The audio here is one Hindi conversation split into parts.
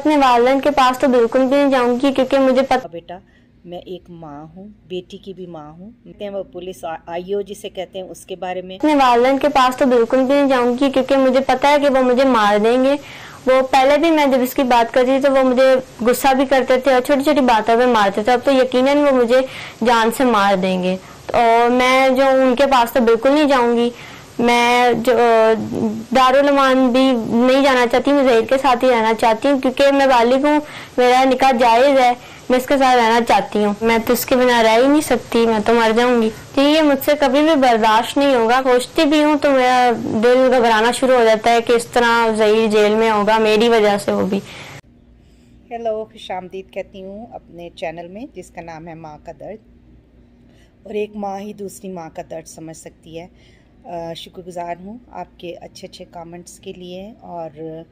अपने वालिदैन के पास तो बिल्कुल भी नहीं जाऊंगी, क्योंकि मुझे पता बेटा मैं एक माँ हूँ, बेटी की भी माँ हूँ। कहते हैं वो पुलिस आईओ जिसे कहते हैं उसके बारे में अपने वालिदैन के पास तो बिल्कुल भी नहीं जाऊंगी, क्योंकि मुझे पता है कि वो मुझे मार देंगे। वो पहले भी मैं जब इसकी बात करती थी तो वो मुझे गुस्सा भी करते थे और छोटी छोटी बातों पे मारते थे। अब तो यकीनन वो मुझे जान से मार देंगे। और मैं जो उनके पास तो बिल्कुल नहीं जाऊंगी। मैं जो दारुल अमान भी नहीं जाना चाहती, मैं ज़हीर के साथ ही रहना चाहती हूँ, क्योंकि मैं बालिग हूँ, मेरा निकाह जायज़ है, मैं इसके साथ रहना चाहती हूँ। मैं तो इसके बिना रह ही नहीं सकती, मैं तो मर जाऊंगी। तो ये मुझसे कभी भी बर्दाश्त नहीं होगा। सोचती भी हूँ तो मेरा दिल घबराना शुरू हो जाता है कि इस तरह ज़हीर जेल में होगा मेरी वजह से। वो भी हेलो, खुशामदीद कहती हूँ अपने चैनल में जिसका नाम है माँ का दर्द। और एक माँ ही दूसरी माँ का दर्द समझ सकती है। शुक्रगुज़ार हूँ आपके अच्छे अच्छे कमेंट्स के लिए। और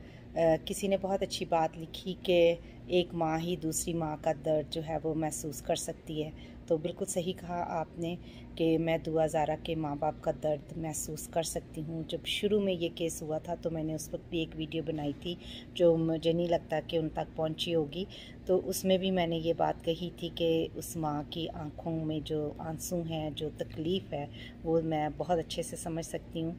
किसी ने बहुत अच्छी बात लिखी कि एक माँ ही दूसरी माँ का दर्द जो है वो महसूस कर सकती है। तो बिल्कुल सही कहा आपने कि मैं दुआ ज़ारा के माँ बाप का दर्द महसूस कर सकती हूँ। जब शुरू में ये केस हुआ था तो मैंने उस वक्त भी एक वीडियो बनाई थी जो मुझे नहीं लगता कि उन तक पहुँची होगी। तो उसमें भी मैंने ये बात कही थी कि उस माँ की आंखों में जो आंसू हैं, जो तकलीफ़ है, वो मैं बहुत अच्छे से समझ सकती हूँ,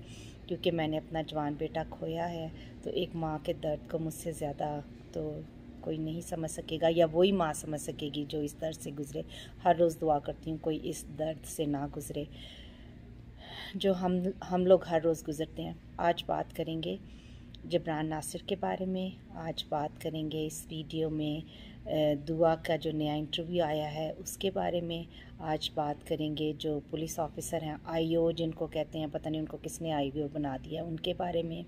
क्योंकि मैंने अपना जवान बेटा खोया है। तो एक माँ के दर्द को मुझसे ज़्यादा तो कोई नहीं समझ सकेगा, या वही माँ समझ सकेगी जो इस दर्द से गुज़रे। हर रोज़ दुआ करती हूँ कोई इस दर्द से ना गुज़रे जो हम लोग हर रोज़ गुज़रते हैं। आज बात करेंगे जबरान नासिर के बारे में। आज बात करेंगे इस वीडियो में दुआ का जो नया इंटरव्यू आया है उसके बारे में। आज बात करेंगे जो पुलिस ऑफिसर हैं, आईओ जिनको कहते हैं, पता नहीं उनको किसने आईओ बना दिया, उनके बारे में।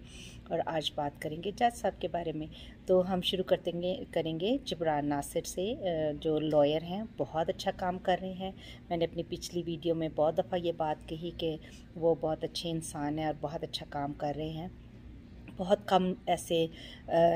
और आज बात करेंगे जज साहब के बारे में। तो हम शुरू करेंगे जबरान नासिर से, जो लॉयर हैं, बहुत अच्छा काम कर रहे हैं। मैंने अपनी पिछली वीडियो में बहुत दफ़ा ये बात कही कि वो बहुत अच्छे इंसान हैं और बहुत अच्छा काम कर रहे हैं। बहुत कम ऐसे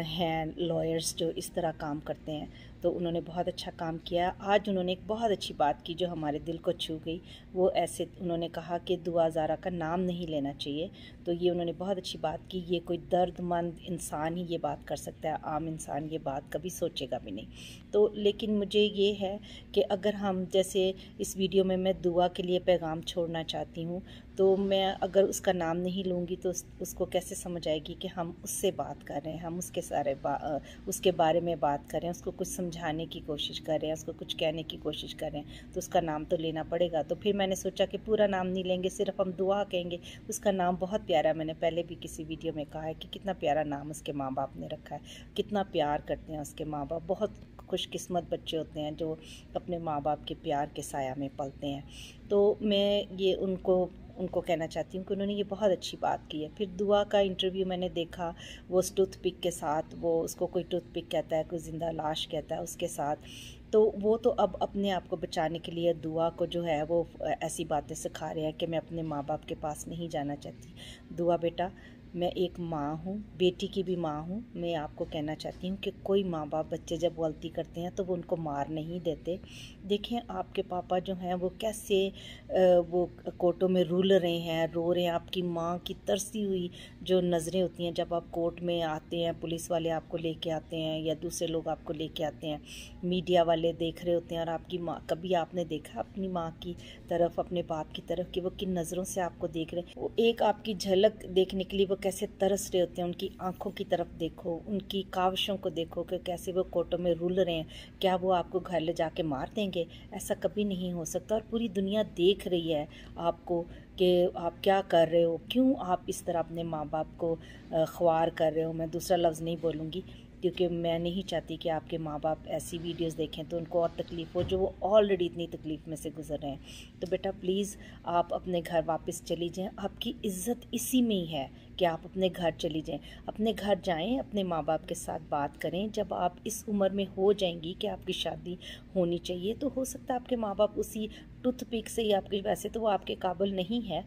हैं लॉयर्स जो इस तरह काम करते हैं, तो उन्होंने बहुत अच्छा काम किया। आज उन्होंने एक बहुत अच्छी बात की जो हमारे दिल को छू गई। वो ऐसे उन्होंने कहा कि दुआ ज़ारा का नाम नहीं लेना चाहिए। तो ये उन्होंने बहुत अच्छी बात की। ये कोई दर्दमंद इंसान ही ये बात कर सकता है, आम इंसान ये बात कभी सोचेगा भी नहीं। तो लेकिन मुझे ये है कि अगर हम, जैसे इस वीडियो में मैं दुआ के लिए पैगाम छोड़ना चाहती हूँ, तो मैं अगर उसका नाम नहीं लूँगी तो उसको कैसे समझ आएगी कि हम उससे बात कर रहे हैं, हम उसके बारे में बात कर रहे हैं, उसको कुछ समझाने की कोशिश कर रहे हैं, उसको कुछ कहने की कोशिश कर रहे हैं। तो उसका नाम तो लेना पड़ेगा। तो फिर मैंने सोचा कि पूरा नाम नहीं लेंगे, सिर्फ हम दुआ कहेंगे। उसका नाम बहुत प्यारा, मैंने पहले भी किसी वीडियो में कहा है कि कितना प्यारा नाम उसके माँ बाप ने रखा है, कितना प्यार करते हैं उसके माँ बाप। बहुत खुशकिस्मत बच्चे होते हैं जो अपने माँ बाप के प्यार के साया में पलते हैं। तो मैं ये उनको कहना चाहती हूँ कि उन्होंने ये बहुत अच्छी बात की है। फिर दुआ का इंटरव्यू मैंने देखा, वो उस टूथपिक के साथ, वो उसको कोई टूथपिक कहता है, कोई ज़िंदा लाश कहता है, उसके साथ। तो वो तो अब अपने आप को बचाने के लिए दुआ को जो है वो ऐसी बातें सिखा रहे हैं कि मैं अपने माँ बाप के पास नहीं जाना चाहती। दुआ बेटा, मैं एक माँ हूँ, बेटी की भी माँ हूँ। मैं आपको कहना चाहती हूँ कि कोई माँ बाप बच्चे जब गलती करते हैं तो वो उनको मार नहीं देते। देखें आपके पापा जो हैं वो कैसे वो कोर्टों में रुल रहे हैं, रो रहे हैं। आपकी माँ की तरसी हुई जो नज़रें होती हैं जब आप कोर्ट में आते हैं, पुलिस वाले आपको लेके आते हैं या दूसरे लोग आपको लेके आते हैं, मीडिया वाले देख रहे होते हैं, और आपकी माँ, कभी आपने देखा अपनी माँ की तरफ, अपने बाप की तरफ कि वो किन नज़रों से आपको देख रहे हैं। वो एक आपकी झलक देखने के लिए वो कैसे तरस रहे होते हैं। उनकी आंखों की तरफ देखो, उनकी काविशों को देखो कि कैसे वो कोर्टों में रुल रहे हैं। क्या वो आपको घर ले जाके मार देंगे? ऐसा कभी नहीं हो सकता। और पूरी दुनिया देख रही है आपको कि आप क्या कर रहे हो, क्यों आप इस तरह अपने माँ बाप को ख्वार कर रहे हो। मैं दूसरा लफ्ज़ नहीं बोलूँगी क्योंकि मैं नहीं चाहती कि आपके माँ बाप ऐसी वीडियोस देखें तो उनको और तकलीफ़ हो, जो वो ऑलरेडी इतनी तकलीफ़ में से गुजर रहे हैं। तो बेटा प्लीज़ आप अपने घर वापस चली जाएं। आपकी इज़्ज़त इसी में ही है कि आप अपने घर चली जाएं। अपने घर जाएं, अपने माँ बाप के साथ बात करें। जब आप इस उम्र में हो जाएंगी कि आपकी शादी होनी चाहिए, तो हो सकता है आपके माँ बाप उसी टूथपिक से ही आपके, वैसे तो वो आपके काबिल नहीं है,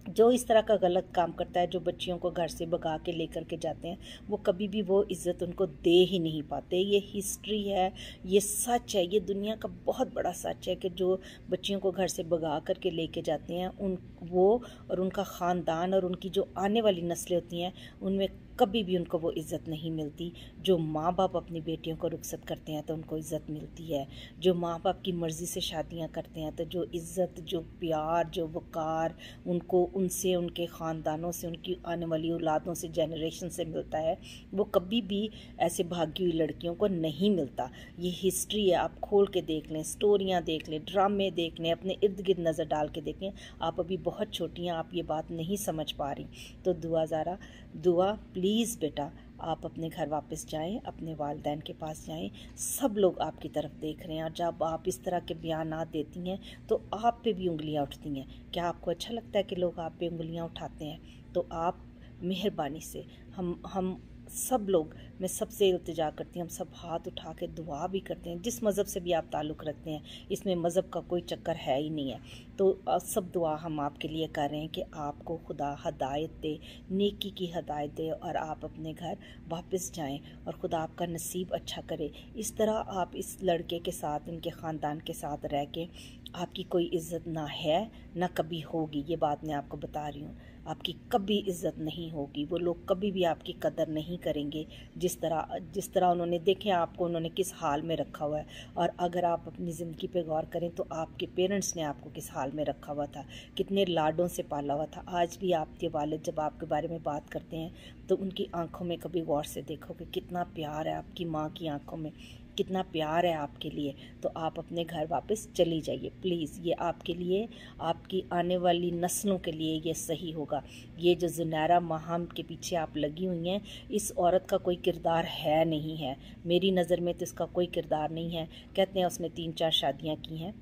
जो इस तरह का गलत काम करता है, जो बच्चियों को घर से भगा के लेकर के जाते हैं, वो कभी भी वो इज़्ज़त उनको दे ही नहीं पाते। ये हिस्ट्री है, ये सच है, ये दुनिया का बहुत बड़ा सच है कि जो बच्चियों को घर से भगा करके लेके जाते हैं, वो और उनका ख़ानदान और उनकी जो आने वाली नस्लें होती हैं, उनमें कभी भी उनको वो इज़्ज़त नहीं मिलती। जो माँ बाप अपनी बेटियों को रुखसत करते हैं तो उनको इज़्ज़त मिलती है। जो माँ बाप की मर्ज़ी से शादियाँ करते हैं तो जो इज़्ज़त, जो प्यार, जो वक़ार उनको उनसे, उनके ख़ानदानों से, उनकी आने वाली औलादों से, जनरेशन से मिलता है, वो कभी भी ऐसे भागी हुई लड़कियों को नहीं मिलता। ये हिस्ट्री है, आप खोल के देख लें, स्टोरियाँ देख लें, ड्रामे देख लें, अपने इर्द गिर्द नज़र डाल के देखें। आप अभी बहुत छोटी हैं, आप ये बात नहीं समझ पा रही। तो दुआ ज़ारा, दुआ प्लीज़ बेटा, आप अपने घर वापस जाएं, अपने वालिदैन के पास जाएं। सब लोग आपकी तरफ देख रहे हैं और जब आप इस तरह के बयानात देती हैं तो आप पे भी उंगलियां उठती हैं। क्या आपको अच्छा लगता है कि लोग आप पे उंगलियां उठाते हैं? तो आप मेहरबानी से, हम सब लोग, मैं सबसे इल्तिजा करती हूँ, हम सब हाथ उठा के दुआ भी करते हैं। जिस मज़हब से भी आप ताल्लुक़ रखते हैं, इसमें मज़हब का कोई चक्कर है ही नहीं है। तो सब दुआ हम आपके लिए कर रहे हैं कि आपको खुदा हदायत दे, नेकी की हदायत दे और आप अपने घर वापस जाएं और खुदा आपका नसीब अच्छा करे। इस तरह आप इस लड़के के साथ, इनके ख़ानदान के साथ रह के आपकी कोई इज़्ज़त ना है ना कभी होगी। ये बात मैं आपको बता रही हूँ, आपकी कभी इज़्ज़त नहीं होगी। वो लोग कभी भी आपकी कदर नहीं करेंगे। जिस तरह उन्होंने, देखें आपको उन्होंने किस हाल में रखा हुआ है। और अगर आप अपनी ज़िंदगी पे गौर करें तो आपके पेरेंट्स ने आपको किस हाल में रखा हुआ था, कितने लाडों से पाला हुआ था। आज भी आपके वालिद जब आपके बारे में बात करते हैं तो उनकी आंखों में कभी गौर से देखो कि कितना प्यार है, आपकी माँ की आंखों में कितना प्यार है आपके लिए। तो आप अपने घर वापस चली जाइए प्लीज़। ये आपके लिए, आपकी आने वाली नस्लों के लिए ये सही होगा। ये जो ज़ुनैरा माहम के पीछे आप लगी हुई हैं, इस औरत का कोई किरदार है नहीं है। मेरी नज़र में तो इसका कोई किरदार नहीं है। कहते हैं उसने 3-4 शादियाँ की हैं,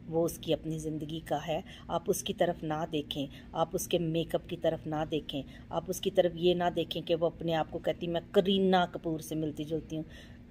वो उसकी अपनी ज़िंदगी का है। आप उसकी तरफ ना देखें, आप उसके मेकअप की तरफ ना देखें, आप उसकी तरफ ये ना देखें कि वो अपने आप को कहती मैं करीना कपूर से मिलती जुलती हूँ।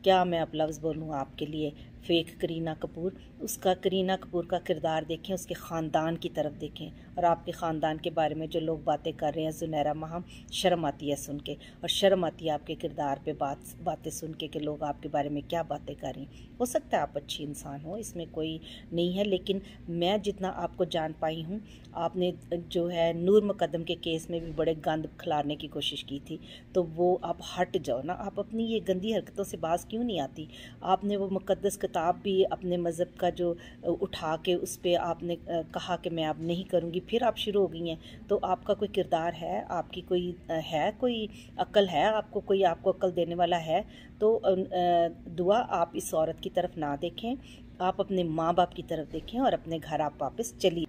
क्या मैं अब लफ्ज़ बोलूँ आपके लिए, फ़ेक करीना कपूर। उसका, करीना कपूर का किरदार देखें, उसके ख़ानदान की तरफ देखें। और आपके ख़ानदान के बारे में जो लोग बातें कर रहे हैं ज़ुनैरा माहम, शर्म आती है सुन के, और शर्म आती है आपके किरदार पे बातें सुन के कि लोग आपके बारे में क्या बातें कर रही हैं। हो सकता है आप अच्छी इंसान हो, इसमें कोई नहीं है, लेकिन मैं जितना आपको जान पाई हूँ, आपने जो है नूर मुकद्दम के केस में भी बड़े गंद खिलारने की कोशिश की थी। तो वो आप हट जाओ ना, आप अपनी ये गंदी हरकतों से बाज क्यों नहीं आती? आपने वो मुकद्दस किताब भी अपने मज़हब का जो उठा के उस पर आपने कहा कि मैं अब नहीं करूँगी, फिर आप शुरू हो गई हैं। तो आपका कोई किरदार है, आपकी कोई है, कोई अक्ल है, आपको कोई आपको अक्ल देने वाला है? तो दुआ आप इस औरत की तरफ ना देखें, आप अपने माँ बाप की तरफ देखें और अपने घर आप वापस चलिए।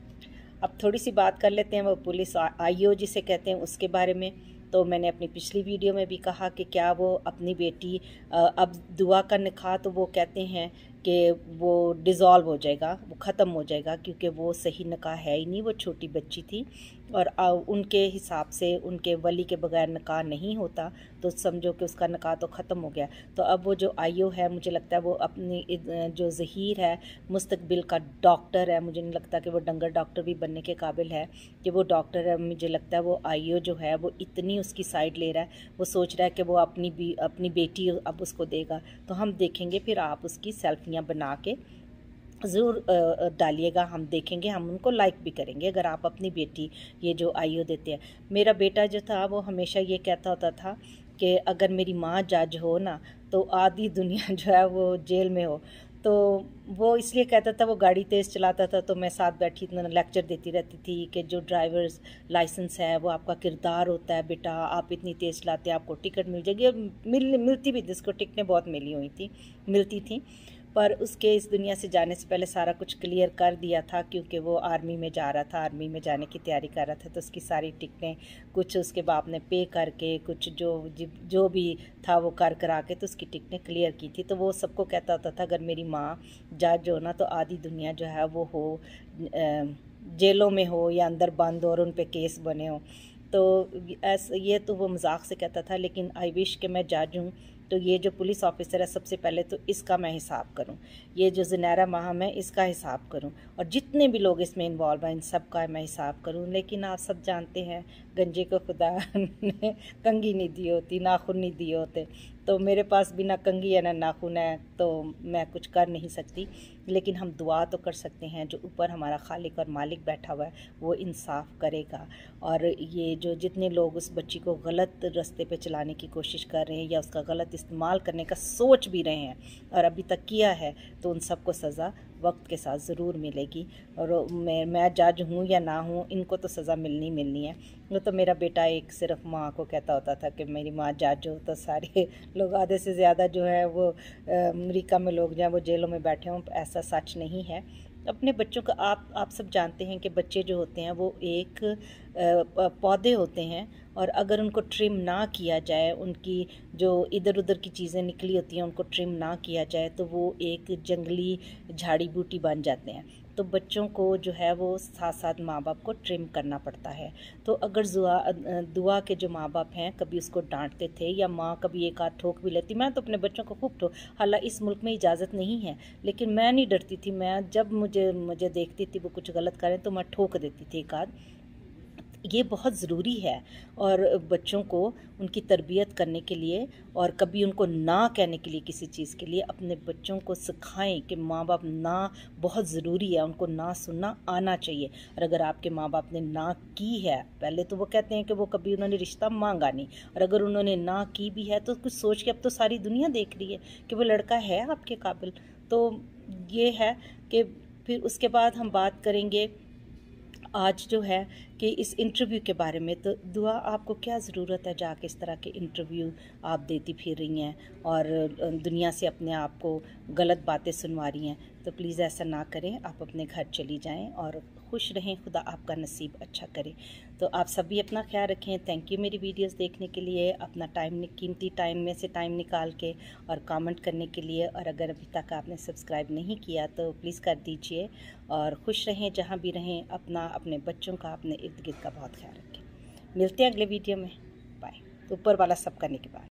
अब थोड़ी सी बात कर लेते हैं वो पुलिस आईओ जिसे कहते हैं उसके बारे में। तो मैंने अपनी पिछली वीडियो में भी कहा कि क्या वो अपनी बेटी, अब दुआ का निकाह तो वो कहते हैं कि वो डिज़ोल्व हो जाएगा, वो ख़त्म हो जाएगा, क्योंकि वो सही निकाह है ही नहीं। वो छोटी बच्ची थी और उनके हिसाब से उनके वली के बगैर निकाह नहीं होता, तो समझो कि उसका निकाह तो ख़त्म हो गया। तो अब वो जो आईओ है, मुझे लगता है वो अपनी जो ज़हीर है मुस्तकबिल का डॉक्टर है, मुझे नहीं लगता कि वो डंगर डॉक्टर भी बनने के काबिल है कि वो डॉक्टर है। मुझे लगता है वो आईओ जो है वो इतनी उसकी साइड ले रहा है, वो सोच रहा है कि वो अपनी बेटी अब उसको देगा। तो हम देखेंगे, फिर आप उसकी सेल्फियाँ बना के ज़रूर डालिएगा, हम देखेंगे, हम उनको लाइक भी करेंगे अगर आप अपनी बेटी ये जो आईओ देते हैं। मेरा बेटा जो था वो हमेशा ये कहता होता था कि अगर मेरी माँ जज हो ना तो आधी दुनिया जो है वो जेल में हो। तो वो इसलिए कहता था, वो गाड़ी तेज़ चलाता था तो मैं साथ बैठी इतना लेक्चर देती रहती थी कि जो ड्राइवर्स लाइसेंस है वो आपका किरदार होता है बेटा, आप इतनी तेज़ चलाते हैं आपको टिकट मिल जाएगी। और मिलती भी, जिसको टिकटें बहुत मिलती थी, पर उसके इस दुनिया से जाने से पहले सारा कुछ क्लियर कर दिया था, क्योंकि वो आर्मी में जा रहा था, आर्मी में जाने की तैयारी कर रहा था। तो उसकी सारी टिकटें कुछ उसके बाप ने पे करके, कुछ जो भी था वो कर करा के तो उसकी टिकटें क्लियर की थी। तो वो सबको कहता होता था अगर मेरी माँ जज हो ना तो आधी दुनिया जो है वो हो जेलों में हो या अंदर बंद हो और उन पे केस बने हो। तो ये तो वो मजाक से कहता था, लेकिन आई विश कि मैं जज हूँ तो ये जो पुलिस ऑफिसर है सबसे पहले तो इसका मैं हिसाब करूं, ये जो ज़ुनैरा माहम है इसका हिसाब करूं, और जितने भी लोग इसमें इन्वॉल्व हैं इन सब का मैं हिसाब करूं। लेकिन आप सब जानते हैं गंजे को खुदा ने कंघी नहीं दी होती, नाखून नहीं दिए होते। तो मेरे पास भी ना कंघी है ना नाखून है, तो मैं कुछ कर नहीं सकती। लेकिन हम दुआ तो कर सकते हैं, जो ऊपर हमारा खालिक और मालिक बैठा हुआ है वो इंसाफ करेगा। और ये जो जितने लोग उस बच्ची को गलत रास्ते पे चलाने की कोशिश कर रहे हैं या उसका गलत इस्तेमाल करने का सोच भी रहे हैं और अभी तक किया है, तो उन सबको सज़ा वक्त के साथ ज़रूर मिलेगी। और मैं जज हूँ या ना हूँ, इनको तो सज़ा मिलनी है। वो तो मेरा बेटा एक सिर्फ माँ को कहता होता था कि मेरी माँ जज हो, तो सारे लोग आधे से ज़्यादा जो है वो अमेरिका में लोग जो हैं वो जेलों में बैठे हों। ऐसा सच नहीं है। अपने बच्चों का आप सब जानते हैं कि बच्चे जो होते हैं वो एक पौधे होते हैं, और अगर उनको ट्रिम ना किया जाए, उनकी जो इधर उधर की चीज़ें निकली होती हैं उनको ट्रिम ना किया जाए, तो वो एक जंगली झाड़ी बूटी बन जाते हैं। तो बच्चों को जो है वो साथ साथ माँ बाप को ट्रिम करना पड़ता है। तो अगर दुआ के जो माँ बाप हैं कभी उसको डांटते थे या माँ कभी एक आध ठोक भी लेती, मैं तो अपने बच्चों को खूब ठोक, हालांकि इस मुल्क में इजाज़त नहीं है, लेकिन मैं नहीं डरती थी। मैं जब मुझे देखती थी वो कुछ गलत करें तो मैं ठोक देती थी एक आध। ये बहुत ज़रूरी है और बच्चों को उनकी तरबियत करने के लिए और कभी उनको ना कहने के लिए, किसी चीज़ के लिए अपने बच्चों को सिखाएं कि माँ बाप ना बहुत ज़रूरी है, उनको ना सुनना आना चाहिए। और अगर आपके माँ बाप ने ना की है, पहले तो वो कहते हैं कि वो कभी उन्होंने रिश्ता मांगा नहीं, और अगर उन्होंने ना की भी है तो कुछ सोच के, अब तो सारी दुनिया देख रही है कि वो लड़का है आपके काबिल। तो ये है कि फिर उसके बाद हम बात करेंगे आज जो है कि इस इंटरव्यू के बारे में। तो दुआ, आपको क्या ज़रूरत है जाके इस तरह के इंटरव्यू आप देती फिर रही हैं और दुनिया से अपने आप को गलत बातें सुनवा रही हैं? तो प्लीज़ ऐसा ना करें, आप अपने घर चली जाएं और खुश रहें, खुदा आपका नसीब अच्छा करे। तो आप सभी अपना ख्याल रखें। थैंक यू मेरी वीडियोस देखने के लिए, अपना कीमती टाइम में से टाइम निकाल के और कमेंट करने के लिए। और अगर अभी तक आपने सब्सक्राइब नहीं किया तो प्लीज़ कर दीजिए। और खुश रहें जहाँ भी रहें, अपने बच्चों का, अपने इर्द गिर्द का बहुत ख्याल रखें। मिलते हैं अगले वीडियो में। बाय। तो ऊपर वाला सब करने के बाद